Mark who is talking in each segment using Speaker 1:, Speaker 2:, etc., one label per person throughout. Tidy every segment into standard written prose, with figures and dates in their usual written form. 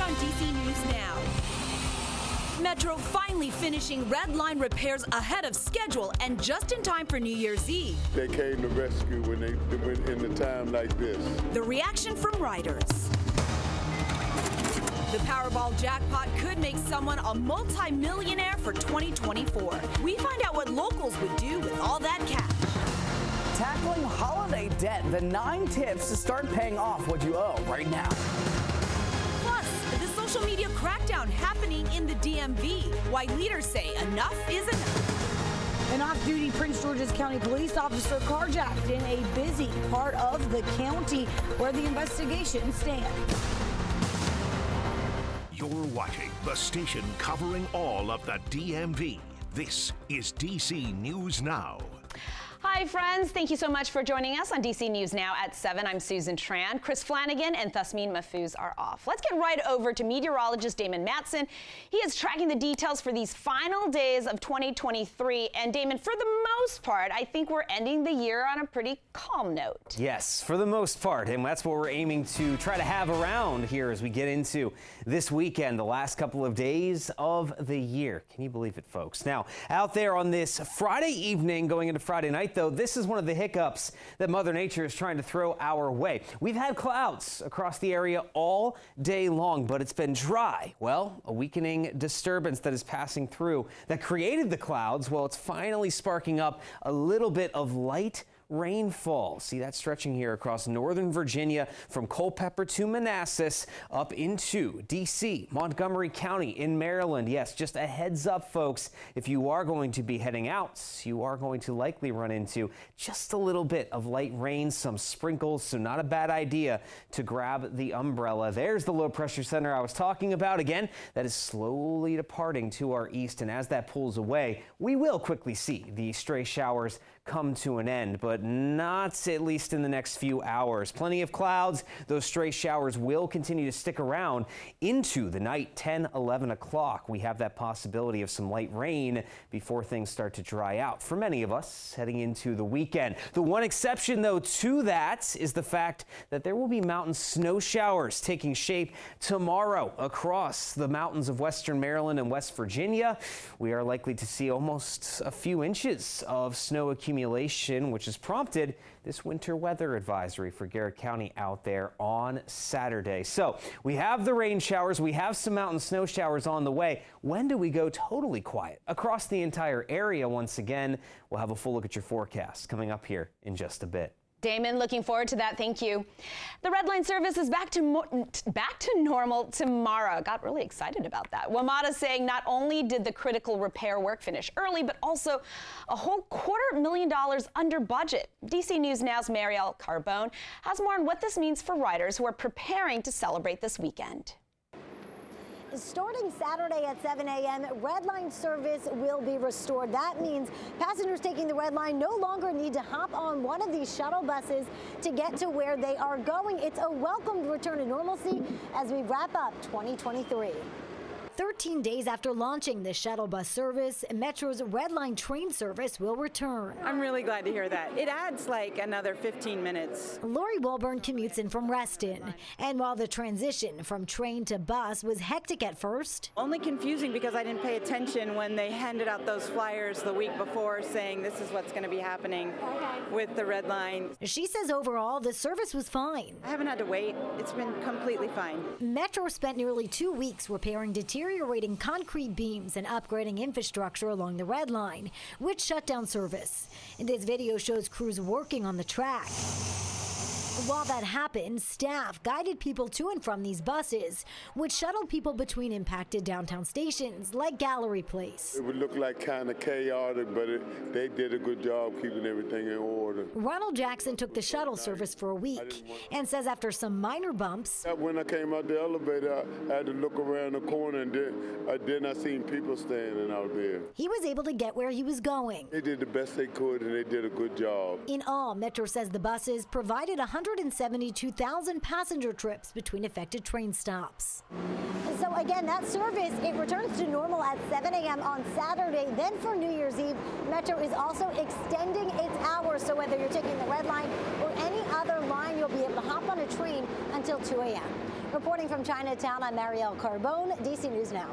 Speaker 1: on DC News Now. Metro finally finishing red line repairs ahead of schedule and just in time for New Year's Eve.
Speaker 2: They came to rescue when they went in a time like this.
Speaker 1: The reaction from riders. The Powerball jackpot could make someone a multi-millionaire for 2024. We find out what locals would do with all that cash.
Speaker 3: Tackling holiday debt, the 9 tips to start paying off what you owe right now.
Speaker 1: Plus, the social media crackdown happening in the DMV. Why leaders say enough is enough.
Speaker 4: An off-duty Prince George's County police officer carjacked in a busy part of the county where the investigation stands.
Speaker 5: You're watching the station covering all of the DMV. This is DC News Now.
Speaker 6: Hi, friends. Thank you so much for joining us on DC News Now at 7. I'm Susan Tran. Chris Flanagan and Thusmeen Mahfouz are off. Let's get right over to meteorologist Damon Matson. He is tracking the details for these final days of 2023. And Damon, for the most part, I think we're ending the year on a pretty calm note.
Speaker 7: Yes, for the most part. And that's what we're aiming to try to have around here as we get into this weekend, the last couple of days of the year. Can you believe it, folks? Now, out there on this Friday evening, going into Friday night, though, this is one of the hiccups that Mother Nature is trying to throw our way. We've had clouds across the area all day long, but it's been dry. Well, a weakening disturbance that is passing through that created the clouds, well, it's finally sparking up a little bit of light rainfall. See that stretching here across northern Virginia from Culpeper to Manassas up into D.C., Montgomery County in Maryland. Yes, just a heads up, folks. If you are going to be heading out, you are going to likely run into just a little bit of light rain, some sprinkles, so not a bad idea to grab the umbrella. There's the low pressure center I was talking about. Again, that is slowly departing to our east, and as that pulls away, we will quickly see the stray showers come to an end, but not at least in the next few hours. Plenty of clouds. Those stray showers will continue to stick around into the night, 10, 11 o'clock. We have that possibility of some light rain before things start to dry out for many of us heading into the weekend. The one exception, though, to that is the fact that there will be mountain snow showers taking shape tomorrow across the mountains of western Maryland and West Virginia. We are likely to see almost a few inches of snow accumulation, which has prompted this winter weather advisory for Garrett County out there on Saturday. So we have the rain showers, we have some mountain snow showers on the way. When do we go totally quiet across the entire area once again? We'll have a full look at your forecast coming up here in just a bit.
Speaker 6: Damon, looking forward to that. Thank you. The Red Line service is back to normal tomorrow. Got really excited about that. WMATA saying not only did the critical repair work finish early, but also a whole $250,000 under budget. DC News Now's Marielle Carbone has more on what this means for riders who are preparing to celebrate this weekend.
Speaker 8: Starting Saturday at 7 a.m., Red Line service will be restored. That means passengers taking the Red Line no longer need to hop on one of these shuttle buses to get to where they are going. It's a welcome return to normalcy as we wrap up 2023. 13 days after launching the shuttle bus service, Metro's Red Line train service will return.
Speaker 9: I'm really glad to hear that. It adds like another 15 minutes.
Speaker 8: Lori Wilburn commutes in from Reston. And while the transition from train to bus was hectic at first,
Speaker 9: only confusing because I didn't pay attention when they handed out those flyers the week before saying this is what's going to be happening with the Red Line.
Speaker 8: She says overall the service was fine.
Speaker 9: I haven't had to wait. It's been completely fine.
Speaker 8: Metro spent nearly 2 weeks repairing deteriorating concrete beams and upgrading infrastructure along the Red Line, which shut down service. And this video shows crews working on the track. While that happened, staff guided people to and from these buses, which shuttled people between impacted downtown stations like Gallery Place.
Speaker 2: It would look like kind of chaotic, but they did a good job keeping everything in order.
Speaker 8: Ronald Jackson took the shuttle service for a week and says after some minor bumps,
Speaker 2: when I came out the elevator, I had to look around the corner and then I seen people standing out there.
Speaker 8: He was able to get where he was going.
Speaker 2: They did the best they could and they did a good job.
Speaker 8: In all, Metro says the buses provided 100 172,000 passenger trips between affected train stops. So again, that service, it returns to normal at 7 a.m. on Saturday. Then for New Year's Eve, Metro is also extending its hours. So whether you're taking the red line or any other line, you'll be able to hop on a train until 2 a.m. Reporting from Chinatown, I'm Marielle Carbone, DC News Now.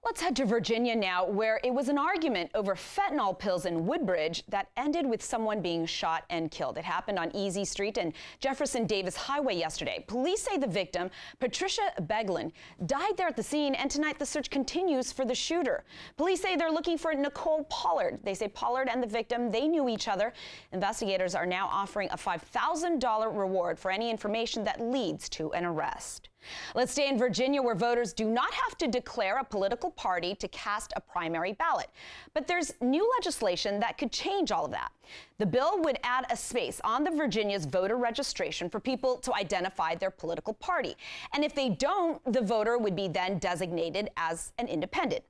Speaker 6: Let's head to Virginia now, where it was an argument over fentanyl pills in Woodbridge that ended with someone being shot and killed. It happened on Easy Street and Jefferson Davis Highway yesterday. Police say the victim, Patricia Beglin, died there at the scene, and tonight the search continues for the shooter. Police say they're looking for Nicole Pollard. They say Pollard and the victim, they knew each other. Investigators are now offering a $5,000 reward for any information that leads to an arrest. Let's stay in Virginia, where voters do not have to declare a political party to cast a primary ballot. But there's new legislation that could change all of that. The bill would add a space on the Virginia's voter registration for people to identify their political party. And if they don't, the voter would be then designated as an independent.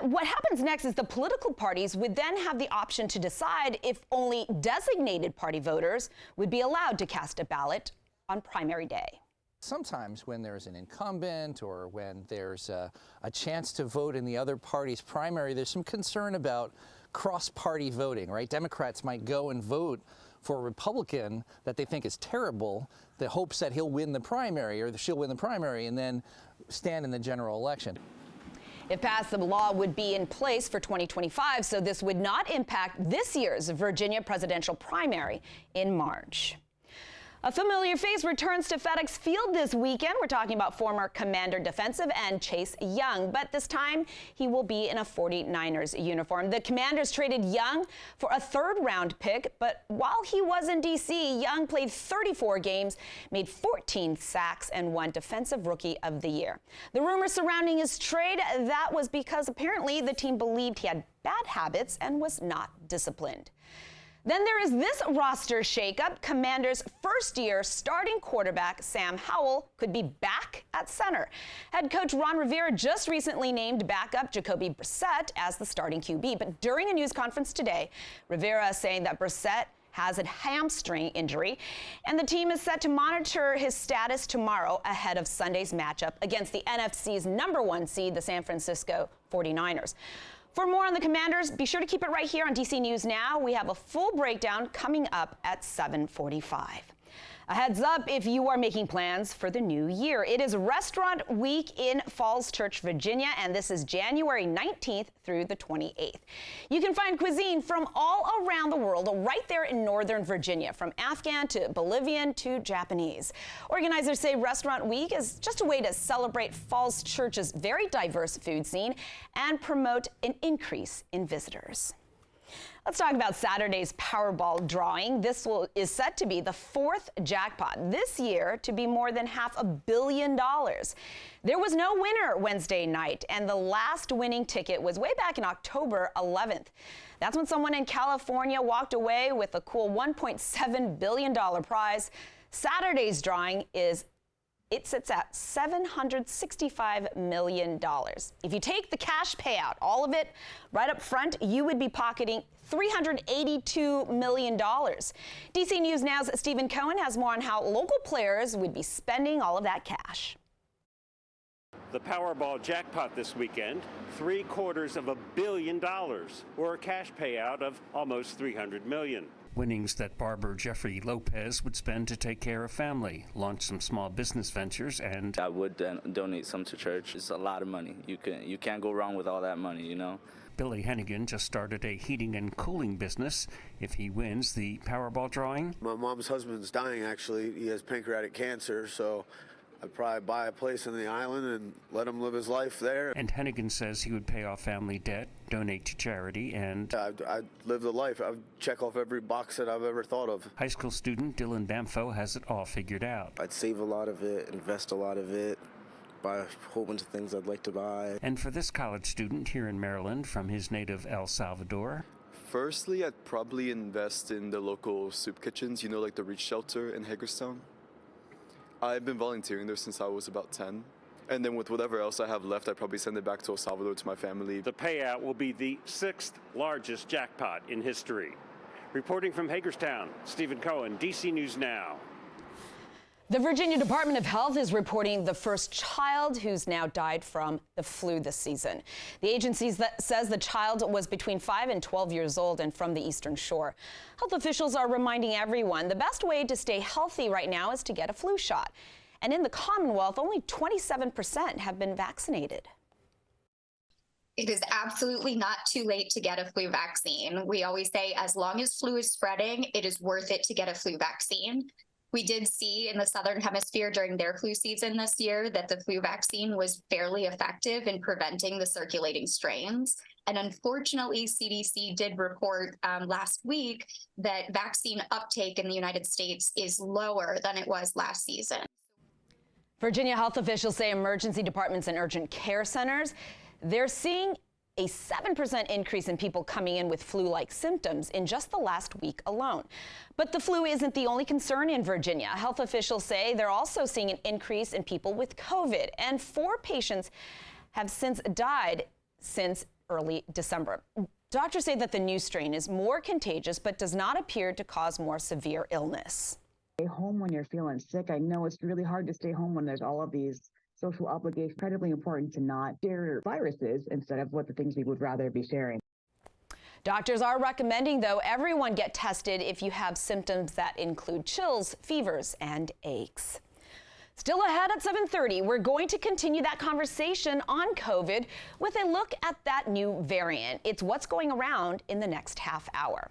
Speaker 6: What happens next is the political parties would then have the option to decide if only designated party voters would be allowed to cast a ballot on primary day.
Speaker 10: Sometimes when there's an incumbent or when there's a chance to vote in the other party's primary, there's some concern about cross-party voting, right? Democrats might go and vote for a Republican that they think is terrible, the hopes that he'll win the primary or she'll win the primary and then stand in the general election.
Speaker 6: If passed, the law would be in place for 2025, so this would not impact this year's Virginia presidential primary in March. A familiar face returns to FedEx Field this weekend. We're talking about former Commander defensive end Chase Young, but this time he will be in a 49ers uniform. The Commanders traded Young for a third-round pick, but while he was in D.C., Young played 34 games, made 14 sacks, and won Defensive Rookie of the Year. The rumor surrounding his trade, that was because apparently the team believed he had bad habits and was not disciplined. Then there is this roster shakeup. Commanders' first-year starting quarterback Sam Howell could be back at center. Head coach Ron Rivera just recently named backup Jacoby Brissett as the starting QB. But during a news conference today, Rivera is saying that Brissett has a hamstring injury, and the team is set to monitor his status tomorrow ahead of Sunday's matchup against the NFC's #1 seed, the San Francisco 49ers. For more on the Commanders, be sure to keep it right here on DC News Now. We have a full breakdown coming up at 7:45. A heads up if you are making plans for the new year. It is Restaurant Week in Falls Church, Virginia, and this is January 19th through the 28th. You can find cuisine from all around the world right there in Northern Virginia, from Afghan to Bolivian to Japanese. Organizers say Restaurant Week is just a way to celebrate Falls Church's very diverse food scene and promote an increase in visitors. Let's talk about Saturday's Powerball drawing. This is set to be the 4th jackpot this year to be more than $500 million. There was no winner Wednesday night, and the last winning ticket was way back in October 11th. That's when someone in California walked away with a cool $1.7 billion prize. Saturday's drawing it sits at $765 million. If you take the cash payout, all of it right up front, you would be pocketing $382 million. DC News Now's Stephen Cohen has more on how local players would be spending all of that cash.
Speaker 11: The Powerball jackpot this weekend, $750 million, or a cash payout of almost $300 million.
Speaker 12: Winnings that barber Jeffrey Lopez would spend to take care of family, launch some small business ventures, and
Speaker 13: I would donate some to church. It's a lot of money. You can't go wrong with all that money, you know.
Speaker 12: Billy Hennigan just started a heating and cooling business. If he wins the Powerball drawing,
Speaker 2: My mom's husband's dying, actually. He has pancreatic cancer, so I'd probably buy a place on the island and let him live his life there.
Speaker 12: And Hennigan says he would pay off family debt, donate to charity, and
Speaker 2: I'd live the life. I'd check off every box that I've ever thought of.
Speaker 12: High school student Dylan Bamfo has it all figured out.
Speaker 14: I'd save a lot of it, invest a lot of it, buy a whole bunch of things I'd like to buy.
Speaker 12: And for this college student here in Maryland from his native El Salvador,
Speaker 15: firstly, I'd probably invest in the local soup kitchens, you know, like the Reach Shelter in Hagerstown. I've been volunteering there since I was about 10. And then with whatever else I have left, I'd probably send it back to El Salvador to my family.
Speaker 11: The payout will be the 6th largest jackpot in history. Reporting from Hagerstown, Stephen Cohen, DC News Now.
Speaker 6: The Virginia Department of Health is reporting the first child who's now died from the flu this season. The agency says the child was between 5 and 12 years old and from the Eastern Shore. Health officials are reminding everyone the best way to stay healthy right now is to get a flu shot. And in the Commonwealth, only 27% have been vaccinated.
Speaker 16: It is absolutely not too late to get a flu vaccine. We always say as long as flu is spreading, it is worth it to get a flu vaccine. We did see in the Southern Hemisphere during their flu season this year that the flu vaccine was fairly effective in preventing the circulating strains. And unfortunately, CDC did report last week that vaccine uptake in the United States is lower than it was last season.
Speaker 6: Virginia health officials say emergency departments and urgent care centers, they're seeing a 7% increase in people coming in with flu-like symptoms in just the last week alone. But the flu isn't the only concern in Virginia. Health officials say they're also seeing an increase in people with COVID, and 4 patients have since died since early December. Doctors say that the new strain is more contagious but does not appear to cause more severe illness.
Speaker 17: Stay home when you're feeling sick. I know it's really hard to stay home when there's all of these social obligations. Incredibly important to not share viruses instead of what the things we would rather be sharing.
Speaker 6: Doctors are recommending, though, everyone get tested if you have symptoms that include chills, fevers, and aches. Still ahead at 7:30, we're going to continue that conversation on COVID with a look at that new variant. It's what's going around in the next half hour.